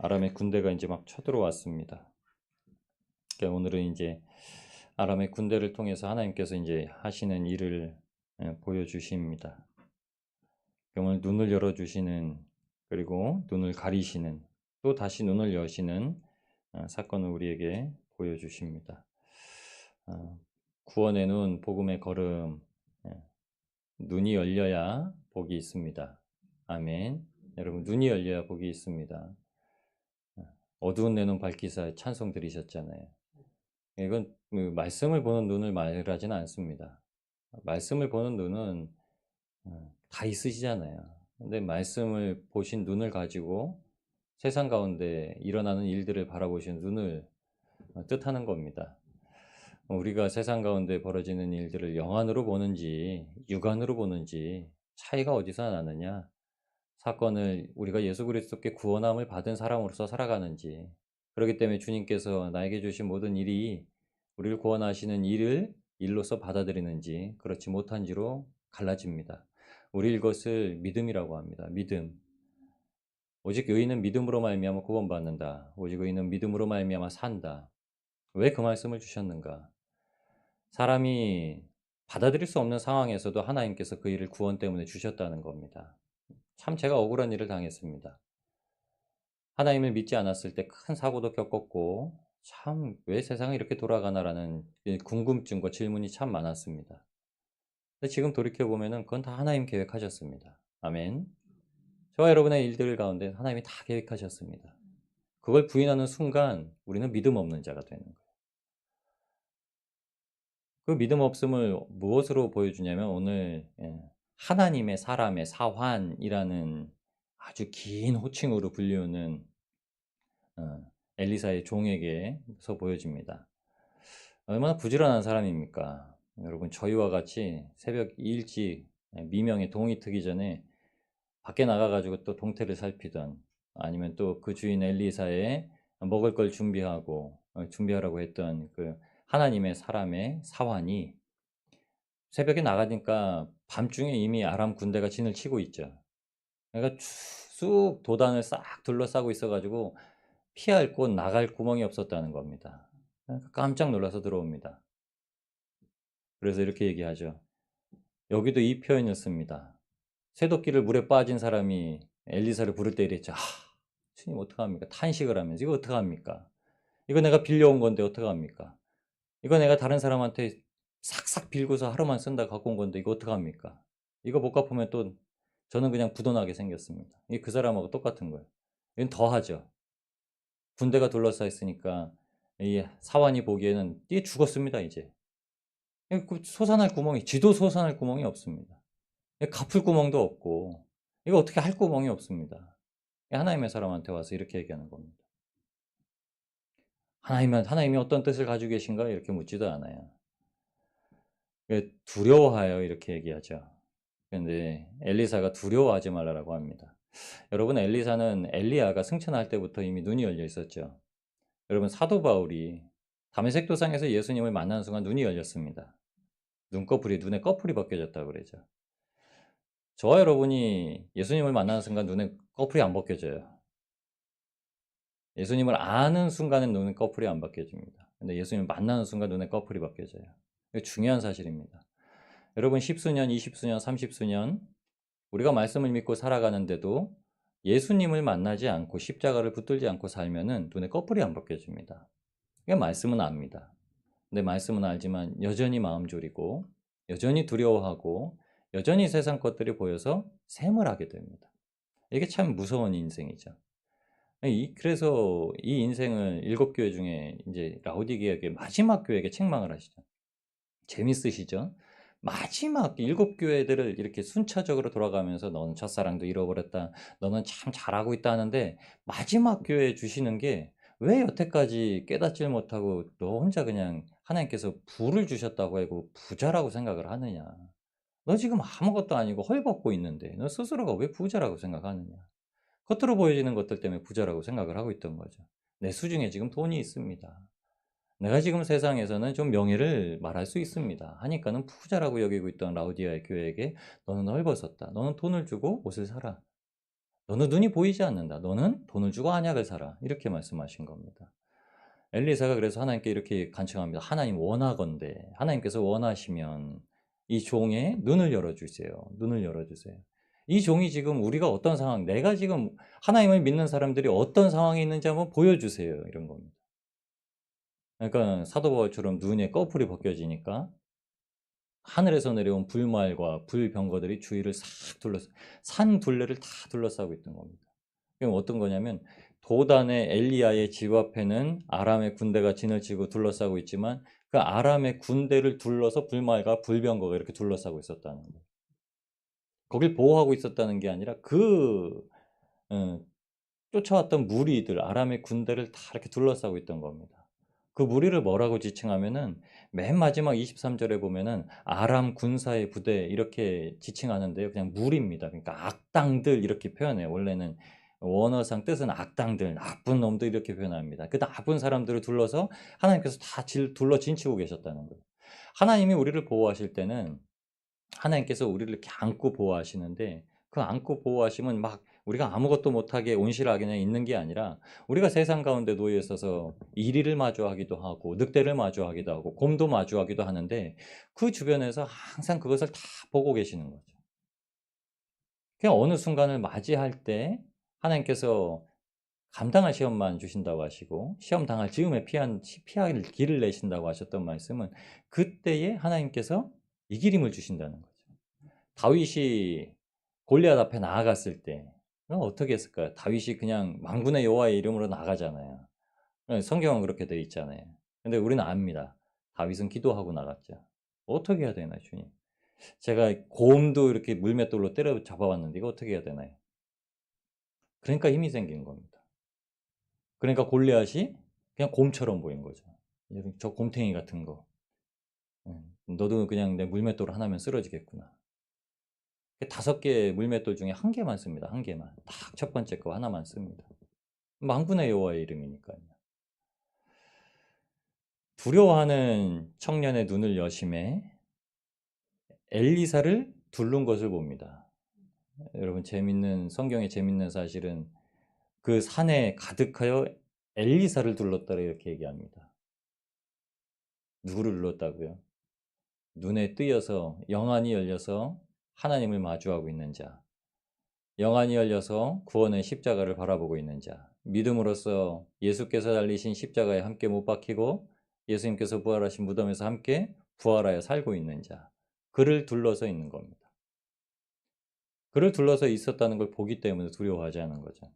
아람의 군대가 이제 막 쳐들어왔습니다. 그러니까 오늘은 이제 아람의 군대를 통해서 하나님께서 이제 하시는 일을 보여주십니다. 오늘 눈을 열어주시는, 그리고 눈을 가리시는, 또 다시 눈을 여시는 사건을 우리에게 보여주십니다. 구원의 눈, 복음의 걸음, 예, 눈이 열려야 복이 있습니다. 아멘. 여러분, 눈이 열려야 복이 있습니다. 어두운 내 눈 밝히사 찬송 들으셨잖아요. 이건 말씀을 보는 눈을 말하지는 않습니다. 말씀을 보는 눈은 다 있으시잖아요. 근데 말씀을 보신 눈을 가지고 세상 가운데 일어나는 일들을 바라보시는 눈을 뜻하는 겁니다. 우리가 세상 가운데 벌어지는 일들을 영안으로 보는지 육안으로 보는지 차이가 어디서 나느냐? 사건을 우리가 예수 그리스도께 구원함을 받은 사람으로서 살아가는지, 그렇기 때문에 주님께서 나에게 주신 모든 일이 우리를 구원하시는 일로서 받아들이는지 그렇지 못한지로 갈라집니다. 우리 이것을 믿음이라고 합니다. 믿음. 오직 의인은 믿음으로 말미암아 구원받는다. 오직 의인은 믿음으로 말미암아 산다. 왜 그 말씀을 주셨는가? 사람이 받아들일 수 없는 상황에서도 하나님께서 그 일을 구원 때문에 주셨다는 겁니다. 참 제가 억울한 일을 당했습니다. 하나님을 믿지 않았을 때 큰 사고도 겪었고, 참 왜 세상이 이렇게 돌아가나라는 궁금증과 질문이 참 많았습니다. 근데 지금 돌이켜보면 그건 다 하나님 계획하셨습니다. 아멘. 저와 여러분의 일들 가운데 하나님이 다 계획하셨습니다. 그걸 부인하는 순간 우리는 믿음 없는 자가 되는 거예요. 그 믿음 없음을 무엇으로 보여주냐면 오늘 하나님의 사람의 사환이라는 아주 긴 호칭으로 불리우는 엘리사의 종에게서 보여집니다. 얼마나 부지런한 사람입니까? 여러분, 저희와 같이 새벽 일찍 미명에 동이 트기 전에 밖에 나가가지고 또 동태를 살피던, 아니면 또 그 주인 엘리사의 먹을 걸 준비하라고 했던 그 하나님의 사람의 사환이 새벽에 나가니까 밤중에 이미 아람 군대가 진을 치고 있죠. 그러니까 쑥 도단을 싹 둘러싸고 있어가지고 피할 곳, 나갈 구멍이 없었다는 겁니다. 그러니까 깜짝 놀라서 들어옵니다. 그래서 이렇게 얘기하죠. 여기도 이 표현을 씁니다. 새도끼를 물에 빠진 사람이 엘리사를 부를 때 이랬죠. 주님 어떡합니까? 탄식을 하면서 이거 어떡합니까? 이거 내가 빌려온 건데 어떡합니까? 이거 내가 다른 사람한테 싹싹 빌고서 하루만 쓴다 갖고 온 건데 이거 어떡합니까? 이거 못 갚으면 또 저는 그냥 부도나게 생겼습니다. 이게 그 사람하고 똑같은 거예요. 이건 더 하죠. 군대가 둘러싸 있으니까 이 사환이 보기에는 이게 죽었습니다, 이제. 솟아날 구멍이, 지도 솟아날 구멍이 없습니다. 갚을 구멍도 없고, 이거 어떻게 할 구멍이 없습니다. 하나님의 사람한테 와서 이렇게 얘기하는 겁니다. 하나님이 어떤 뜻을 가지고 계신가? 이렇게 묻지도 않아요. 두려워하여 이렇게 얘기하죠. 그런데 엘리사가 두려워하지 말라고 합니다. 여러분, 엘리사는 엘리야가 승천할 때부터 이미 눈이 열려 있었죠. 여러분, 사도 바울이 다메섹 도상에서 예수님을 만나는 순간 눈이 열렸습니다. 눈에 꺼풀이 벗겨졌다고 그러죠. 저와 여러분이 예수님을 만나는 순간 눈에 꺼풀이 안 벗겨져요. 예수님을 아는 순간엔 눈에 꺼풀이 안 벗겨집니다. 근데 예수님을 만나는 순간 눈에 꺼풀이 벗겨져요. 이거 중요한 사실입니다. 여러분, 10수년, 20수년, 30수년 우리가 말씀을 믿고 살아가는데도 예수님을 만나지 않고 십자가를 붙들지 않고 살면은 눈에 꺼풀이 안 벗겨집니다. 이게 말씀은 압니다. 근데 말씀은 알지만 여전히 마음 졸이고 여전히 두려워하고 여전히 세상 것들이 보여서 샘을 하게 됩니다. 이게 참 무서운 인생이죠. 그래서 이 인생을 7교회 중에 이제 라오디게아의 마지막 교회에게 책망을 하시죠. 재밌으시죠? 마지막 7교회들을 이렇게 순차적으로 돌아가면서 너는 첫사랑도 잃어버렸다. 너는 참 잘하고 있다 하는데 마지막 교회에 주시는 게 왜 여태까지 깨닫질 못하고 너 혼자 그냥 하나님께서 부를 주셨다고 하고 부자라고 생각을 하느냐. 너 지금 아무것도 아니고 헐벗고 있는데 너 스스로가 왜 부자라고 생각하느냐. 겉으로 보여지는 것들 때문에 부자라고 생각을 하고 있던 거죠. 내 수중에 지금 돈이 있습니다. 내가 지금 세상에서는 좀 명예를 말할 수 있습니다. 하니까는 부자라고 여기고 있던 라우디아의 교회에게 너는 헐벗었다. 너는 돈을 주고 옷을 사라. 너는 눈이 보이지 않는다. 너는 돈을 주고 안약을 사라. 이렇게 말씀하신 겁니다. 엘리사가 그래서 하나님께 이렇게 간청합니다. 하나님 원하건대 하나님께서 원하시면 이 종의 눈을 열어주세요. 눈을 열어주세요. 이 종이 지금 우리가 어떤 상황, 내가 지금 하나님을 믿는 사람들이 어떤 상황에 있는지 한번 보여주세요. 이런 겁니다. 그러니까 사도 바울처럼 눈에 꺼풀이 벗겨지니까 하늘에서 내려온 불말과 불병거들이 주위를 싹 둘러싸, 산 둘레를 다 둘러싸고 있던 겁니다. 그럼 어떤 거냐면 도단의 엘리야의 집 앞에는 아람의 군대가 진을 치고 둘러싸고 있지만 그 아람의 군대를 둘러서 불말과 불병거가 이렇게 둘러싸고 있었다는 거예요. 거길 보호하고 있었다는 게 아니라 어, 쫓아왔던 무리들, 아람의 군대를 다 이렇게 둘러싸고 있던 겁니다. 그 무리를 뭐라고 지칭하면은 맨 마지막 23절에 보면은 아람 군사의 부대 이렇게 지칭하는데요. 그냥 무리입니다. 그러니까 악당들 이렇게 표현해요. 원래는 원어상 뜻은 악당들, 나쁜 놈들 이렇게 표현합니다. 그 나쁜 사람들을 둘러서 하나님께서 다 둘러 진치고 계셨다는 거예요. 하나님이 우리를 보호하실 때는 하나님께서 우리를 이렇게 안고 보호하시는데 그 안고 보호하심은 막 우리가 아무것도 못하게 온실하게 그냥 있는 게 아니라 우리가 세상 가운데 놓여 있어서 이리를 마주하기도 하고 늑대를 마주하기도 하고 곰도 마주하기도 하는데 그 주변에서 항상 그것을 다 보고 계시는 거죠. 그냥 어느 순간을 맞이할 때 하나님께서 감당할 시험만 주신다고 하시고 시험 당할 즈음에 피할 길을 내신다고 하셨던 말씀은 그때에 하나님께서 이기림을 주신다는 거죠. 다윗이 골리앗 앞에 나아갔을 때 어떻게 했을까요? 다윗이 그냥 만군의 여호와의 이름으로 나가잖아요. 성경은 그렇게 되어 있잖아요. 근데 우리는 압니다. 다윗은 기도하고 나갔죠. 어떻게 해야 되나 주님? 제가 곰도 이렇게 물맷돌로 때려 잡아왔는데 이거 어떻게 해야 되나요? 그러니까 힘이 생긴 겁니다. 그러니까 골리앗이 그냥 곰처럼 보인 거죠. 저 곰탱이 같은 거. 너도 그냥 내 물맷돌 하나면 쓰러지겠구나. 5개의 물맷돌 중에 1개만 씁니다. 1개만. 딱 첫 번째 거 하나만 씁니다. 만군의 여호와의 이름이니까요. 두려워하는 청년의 눈을 여심해 엘리사를 두른 것을 봅니다. 여러분 성경의 재밌는 사실은 그 산에 가득하여 엘리사를 둘렀다 이렇게 얘기합니다. 누구를 둘렀다고요? 눈에 뜨여서 영안이 열려서 하나님을 마주하고 있는 자, 영안이 열려서 구원의 십자가를 바라보고 있는 자, 믿음으로써 예수께서 달리신 십자가에 함께 못 박히고 예수님께서 부활하신 무덤에서 함께 부활하여 살고 있는 자, 그를 둘러서 있는 겁니다. 그를 둘러서 있었다는 걸 보기 때문에 두려워하지 않은 거죠.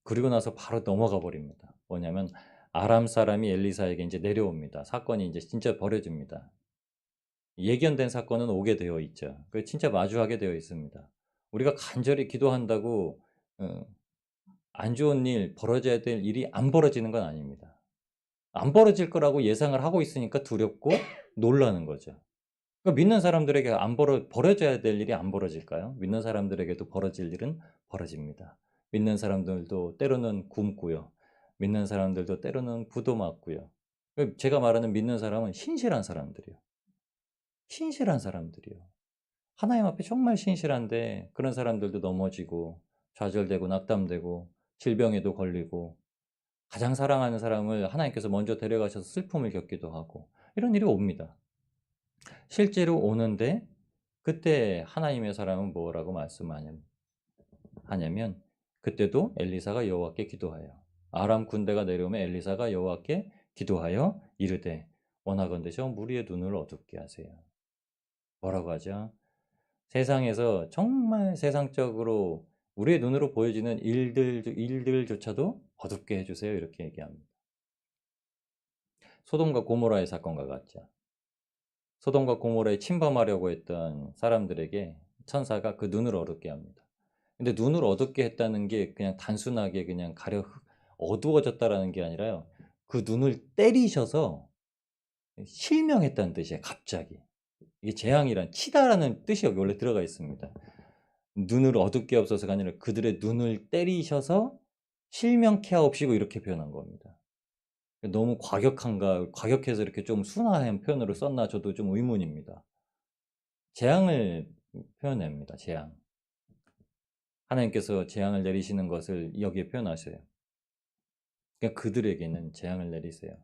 그리고 나서 바로 넘어가 버립니다. 뭐냐면 아람 사람이 엘리사에게 이제 내려옵니다. 사건이 이제 진짜 벌어집니다. 예견된 사건은 오게 되어 있죠. 그 진짜 마주하게 되어 있습니다. 우리가 간절히 기도한다고 어, 안 좋은 일, 벌어져야 될 일이 안 벌어지는 건 아닙니다. 안 벌어질 거라고 예상을 하고 있으니까 두렵고 놀라는 거죠. 그러니까 믿는 사람들에게 벌어져야 될 일이 안 벌어질까요? 믿는 사람들에게도 벌어질 일은 벌어집니다. 믿는 사람들도 때로는 굶고요. 믿는 사람들도 때로는 부도 맞고요. 제가 말하는 믿는 사람은 신실한 사람들이요. 신실한 사람들이요. 하나님 앞에 정말 신실한데 그런 사람들도 넘어지고 좌절되고 낙담되고 질병에도 걸리고 가장 사랑하는 사람을 하나님께서 먼저 데려가셔서 슬픔을 겪기도 하고 이런 일이 옵니다. 실제로 오는데 그때 하나님의 사람은 뭐라고 말씀하냐면 그때도 엘리사가 여호와께 기도하여 아람 군대가 내려오면 엘리사가 여호와께 기도하여 이르되 원하건대 저 무리의 눈을 어둡게 하세요. 뭐라고 하죠? 세상에서 정말 세상적으로 우리의 눈으로 보여지는 일들조차도 어둡게 해주세요. 이렇게 얘기합니다. 소돔과 고모라의 사건과 같죠. 소돔과 고모라에 침범하려고 했던 사람들에게 천사가 그 눈을 어둡게 합니다. 근데 눈을 어둡게 했다는 게 그냥 단순하게 그냥 어두워졌다라는 게 아니라요. 그 눈을 때리셔서 실명했다는 뜻이에요. 갑자기. 이게 재앙이란 치다라는 뜻이 여기 원래 들어가 있습니다. 눈을 어둡게 없어서가 아니라 그들의 눈을 때리셔서 실명케 하옵시고 이렇게 표현한 겁니다. 너무 과격해서 이렇게 좀 순화한 표현으로 썼나 저도 좀 의문입니다. 재앙을 표현합니다. 재앙. 하나님께서 재앙을 내리시는 것을 여기에 표현하셔요. 그러니까 그들에게는 재앙을 내리세요.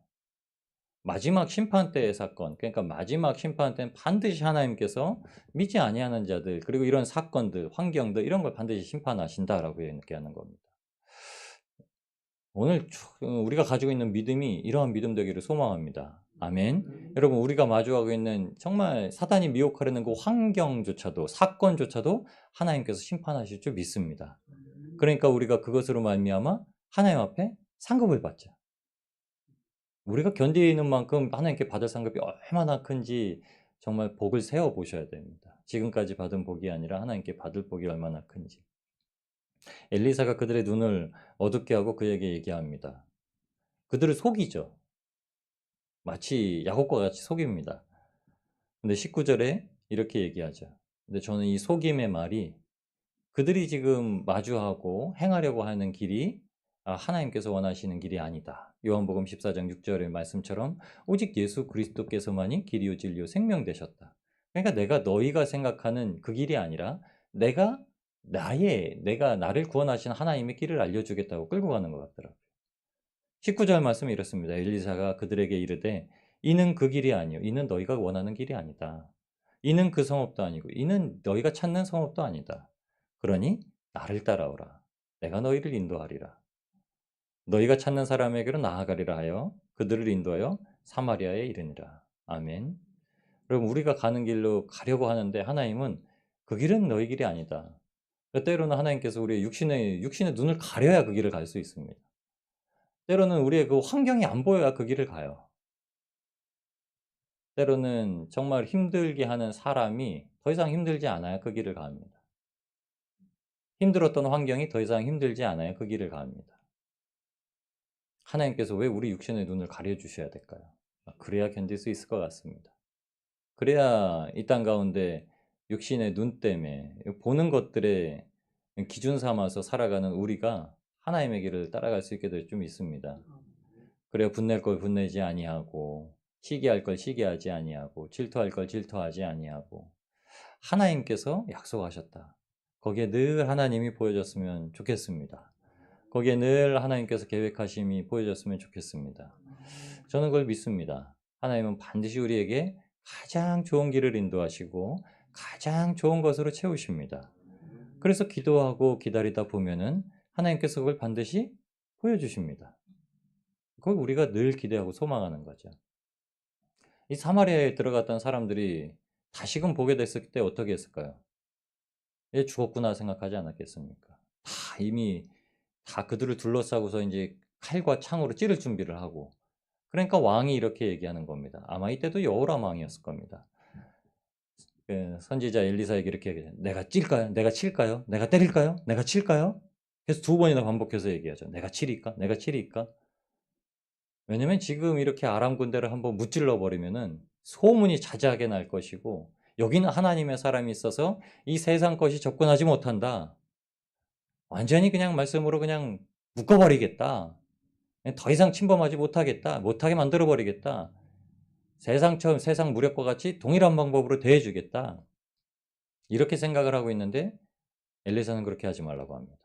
마지막 심판 때의 사건, 그러니까 마지막 심판 때는 반드시 하나님께서 믿지 아니하는 자들, 그리고 이런 사건들, 환경들 이런 걸 반드시 심판하신다라고 얘기하는 겁니다. 오늘 우리가 가지고 있는 믿음이 이러한 믿음 되기를 소망합니다. 아멘. 여러분, 우리가 마주하고 있는 정말 사단이 미혹하려는 그 환경조차도, 사건조차도 하나님께서 심판하실 줄 믿습니다. 그러니까 우리가 그것으로 말미암아 하나님 앞에 상급을 받자. 우리가 견디는 만큼 하나님께 받을 상급이 얼마나 큰지 정말 복을 세워 보셔야 됩니다. 지금까지 받은 복이 아니라 하나님께 받을 복이 얼마나 큰지. 엘리사가 그들의 눈을 어둡게 하고 그에게 얘기합니다. 그들을 속이죠. 마치 야곱과 같이 속입니다. 근데 19절에 이렇게 얘기하죠. 근데 저는 이 속임의 말이 그들이 지금 마주하고 행하려고 하는 길이 하나님께서 원하시는 길이 아니다. 요한복음 14장 6절의 말씀처럼 오직 예수 그리스도께서만이 길이요 진리요 생명 되셨다. 그러니까 내가 너희가 생각하는 그 길이 아니라 내가 나를 구원하신 하나님의 길을 알려주겠다고 끌고 가는 것 같더라고요. 19절 말씀이 이렇습니다. 엘리사가 그들에게 이르되 이는 그 길이 아니요 이는 너희가 원하는 길이 아니다. 이는 그 성읍도 아니고 이는 너희가 찾는 성읍도 아니다. 그러니 나를 따라오라. 내가 너희를 인도하리라. 너희가 찾는 사람에게로 나아가리라 하여 그들을 인도하여 사마리아에 이르니라. 아멘. 여러분, 우리가 가는 길로 가려고 하는데 하나님은 그 길은 너희 길이 아니다. 때로는 하나님께서 우리의 육신의 눈을 가려야 그 길을 갈 수 있습니다. 때로는 우리의 그 환경이 안 보여야 그 길을 가요. 때로는 정말 힘들게 하는 사람이 더 이상 힘들지 않아야 그 길을 갑니다. 힘들었던 환경이 더 이상 힘들지 않아야 그 길을 갑니다. 하나님께서 왜 우리 육신의 눈을 가려주셔야 될까요? 그래야 견딜 수 있을 것 같습니다. 그래야 이 땅 가운데 육신의 눈 때문에 보는 것들에 기준 삼아서 살아가는 우리가 하나님의 길을 따라갈 수 있게 될 줄 믿습니다. 그래야 분낼 걸 분내지 아니하고 시기할 걸 시기하지 아니하고 질투할 걸 질투하지 아니하고 하나님께서 약속하셨다. 거기에 늘 하나님이 보여줬으면 좋겠습니다. 거기에 늘 하나님께서 계획하심이 보여줬으면 좋겠습니다. 저는 그걸 믿습니다. 하나님은 반드시 우리에게 가장 좋은 길을 인도하시고 가장 좋은 것으로 채우십니다. 그래서 기도하고 기다리다 보면은 하나님께서 그걸 반드시 보여주십니다. 그걸 우리가 늘 기대하고 소망하는 거죠. 이 사마리아에 들어갔던 사람들이 다시금 보게 됐을 때 어떻게 했을까요? 얘 죽었구나 생각하지 않았겠습니까? 이미 다 그들을 둘러싸고서 이제 칼과 창으로 찌를 준비를 하고, 그러니까 왕이 이렇게 얘기하는 겁니다. 아마 이때도 여호람 왕이었을 겁니다. 선지자 엘리사에게 이렇게 얘기해요. 내가 찔까요? 내가 칠까요? 내가 때릴까요? 내가 칠까요? 그래서 2번이나 반복해서 얘기하죠. 내가 치리까? 내가 치리까? 왜냐면 지금 이렇게 아람 군대를 한번 무찔러 버리면은 소문이 자자하게 날 것이고, 여기는 하나님의 사람이 있어서 이 세상 것이 접근하지 못한다. 완전히 그냥 말씀으로 그냥 묶어버리겠다. 더 이상 침범하지 못하겠다. 못하게 만들어버리겠다. 세상처럼 세상 무력과 같이 동일한 방법으로 대해주겠다. 이렇게 생각을 하고 있는데 엘리사는 그렇게 하지 말라고 합니다.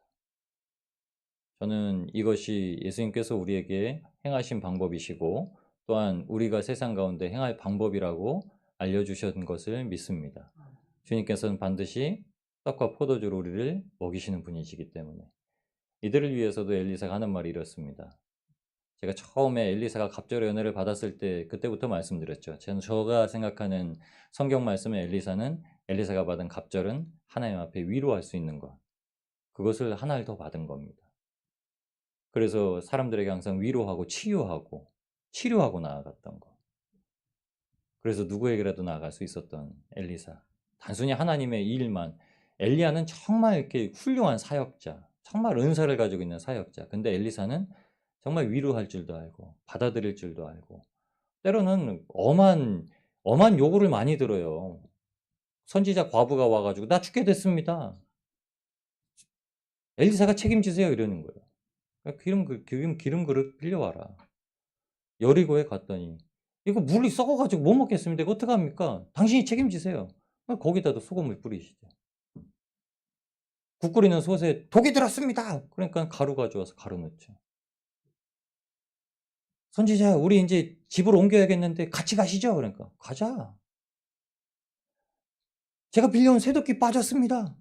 저는 이것이 예수님께서 우리에게 행하신 방법이시고 또한 우리가 세상 가운데 행할 방법이라고 알려주신 것을 믿습니다. 주님께서는 반드시 떡과 포도주로 우리를 먹이시는 분이시기 때문에 이들을 위해서도 엘리사가 하는 말이 이렇습니다. 제가 처음에 엘리사가 갑절의 은혜를 받았을 때 그때부터 말씀드렸죠. 제가 생각하는 성경 말씀의 엘리사가 받은 갑절은 하나님 앞에 위로할 수 있는 것, 그것을 하나를 더 받은 겁니다. 그래서 사람들에게 항상 위로하고 치료하고 나아갔던 것. 그래서 누구에게라도 나아갈 수 있었던 엘리사. 단순히 하나님의 일만. 엘리야는 정말 이렇게 훌륭한 사역자, 정말 은사를 가지고 있는 사역자. 근데 엘리사는 정말 위로할 줄도 알고 받아들일 줄도 알고 때로는 엄한 요구를 많이 들어요. 선지자 과부가 와가지고 나 죽게 됐습니다. 엘리사가 책임지세요 이러는 거예요. 기름 그릇 빌려와라. 여리고에 갔더니 이거 물이 썩어가지고 못 먹겠습니다. 이거 어떡합니까? 당신이 책임지세요. 거기다도 소금을 뿌리시죠. 국 끓이는 솥에 독이 들었습니다. 그러니까 가루 가져와서 가루 넣죠. 선지자, 우리 이제 집으로 옮겨야겠는데 같이 가시죠. 그러니까 가자. 제가 빌려온 쇠도끼 빠졌습니다.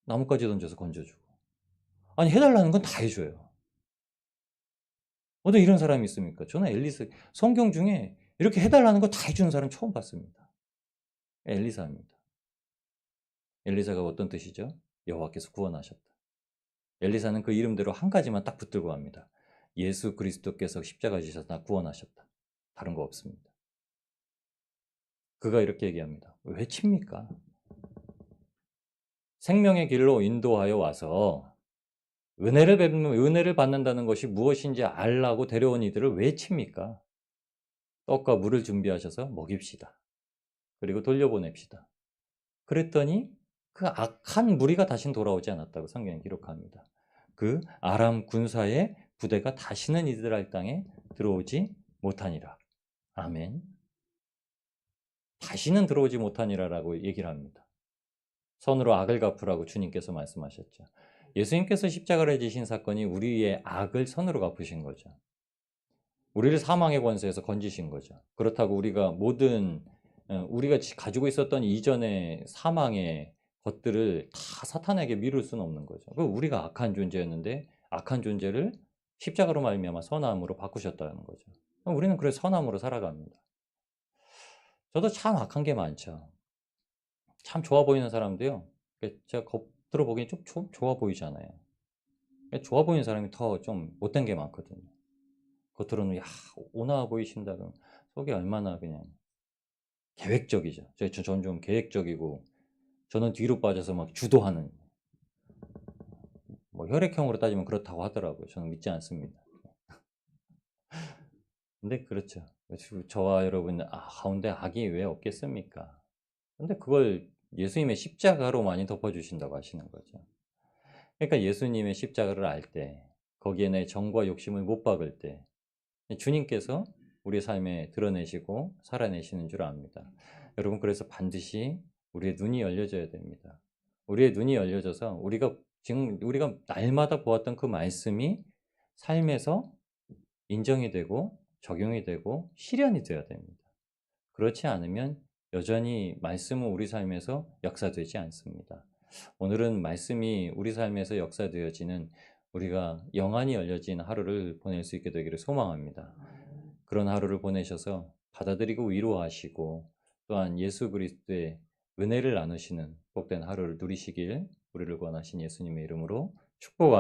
나뭇가지 던져서 건져주고. 아니, 해달라는 건 다 해줘요. 어디 이런 사람이 있습니까? 저는 성경 중에 이렇게 해달라는 거 다 해주는 사람 처음 봤습니다. 엘리사입니다. 엘리사가 어떤 뜻이죠? 여호와께서 구원하셨다. 엘리사는 그 이름대로 한 가지만 딱 붙들고 갑니다. 예수 그리스도께서 십자가 지셔서 나 구원하셨다. 다른 거 없습니다. 그가 이렇게 얘기합니다. 왜 칩니까? 생명의 길로 인도하여 와서 은혜를 받는다는 것이 무엇인지 알라고 데려온 이들을 왜 칩니까? 떡과 물을 준비하셔서 먹입시다. 그리고 돌려보냅시다. 그랬더니 그 악한 무리가 다신 돌아오지 않았다고 성경에 기록합니다. 그 아람 군사의 부대가 다시는 이스라엘 땅에 들어오지 못하니라. 아멘. 다시는 들어오지 못하니라라고 얘기를 합니다. 선으로 악을 갚으라고 주님께서 말씀하셨죠. 예수님께서 십자가를 지신 사건이 우리의 악을 선으로 갚으신 거죠. 우리를 사망의 권세에서 건지신 거죠. 그렇다고 우리가 우리가 가지고 있었던 이전의 사망의 것들을 다 사탄에게 미룰 수는 없는 거죠. 우리가 악한 존재였는데 악한 존재를 십자가로 말미암아 선함으로 바꾸셨다는 거죠. 우리는 그래서 선함으로 살아갑니다. 저도 참 악한 게 많죠. 참 좋아 보이는 사람도요. 제가 겉으로 보기엔 좀 좋아 보이잖아요. 좋아 보이는 사람이 더 좀 못된 게 많거든요. 겉으로는 야 온화해 보이신다 그러면 속이 얼마나 그냥 계획적이죠. 저는 좀 계획적이고 저는 뒤로 빠져서 막 주도하는 뭐 혈액형으로 따지면 그렇다고 하더라고요. 저는 믿지 않습니다. 근데 그렇죠. 저와 여러분 가운데 악이 왜 없겠습니까? 근데 그걸 예수님의 십자가로 많이 덮어주신다고 하시는 거죠. 그러니까 예수님의 십자가를 알 때 거기에 내 정과 욕심을 못 박을 때 주님께서 우리 삶에 드러내시고 살아내시는 줄 압니다. 여러분 그래서 반드시 우리의 눈이 열려져야 됩니다. 우리의 눈이 열려져서 우리가 날마다 보았던 그 말씀이 삶에서 인정이 되고 적용이 되고 실현이 되어야 됩니다. 그렇지 않으면 여전히 말씀은 우리 삶에서 역사되지 않습니다. 오늘은 말씀이 우리 삶에서 역사되어지는 우리가 영안이 열려진 하루를 보낼 수 있게 되기를 소망합니다. 그런 하루를 보내셔서 받아들이고 위로하시고 또한 예수 그리스도의 은혜를 나누시는 복된 하루를 누리시길 우리를 권하신 예수님의 이름으로 축복합니다.